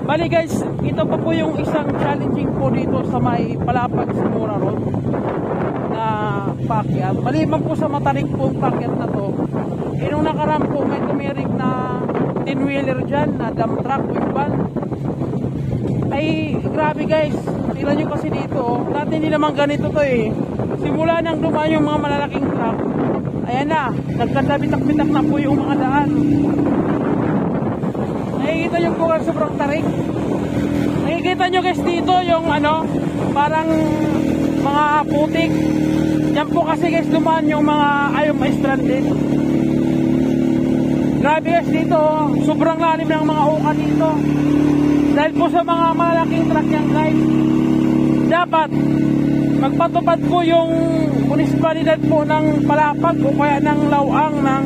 Bali guys, ito pa po yung isang challenging po dito sa may Palapag Simura Road na paakyat. Maliban po sa matarik po yung paakyat na to, nung nakaraan po may tumirik na 10-wheeler dyan na dump truck with van. Ay grabe guys, tingnan nyo kasi dito, dati hindi naman ganito to eh. Simula nang dumaan yung mga malalaking truck, ayan na, nagkadabitak-bitak na po yung mga daan. Nakikita nyo po ang sobrang tarik. Nakikita nyo guys dito yung ano, parang mga putik. Yan po kasi guys dumaan yung mga ayaw ma-stranded. Grabe guys dito, sobrang lalim ng mga uka dito. Dahil po sa mga malaking truck yan guys, dapat magpatupad po yung munisipalidad po ng Palapag o kaya ng Lawang ng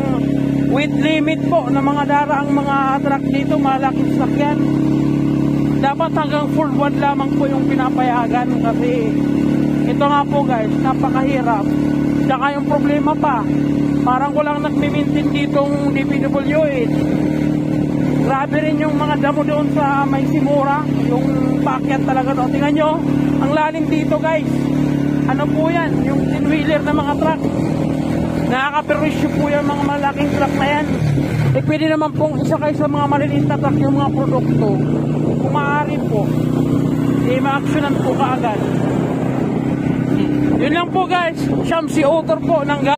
weight limit po ng mga daraang mga truck dito, malaking sakyan. Dapat hanggang full board lamang po yung pinapayagan kasi ito nga po guys, napakahirap. Tsaka yung problema pa, parang walang nagmi-maintain ditong DPWH. Grabe rin yung mga damo doon sa may Simura, yung paakyat talaga doon. Tingnan nyo, ang lalim dito guys. Ano po yan, yung 10-wheeler na mga truck. Nakaka-perwisyo po yung mga malaking truck na yan. Eh pwede naman pong isakay sa mga maliliit na truck yung mga produkto. Kung maaari po, eh ma-actionan po kaagad. Yun lang po guys, Shamsi Author po ng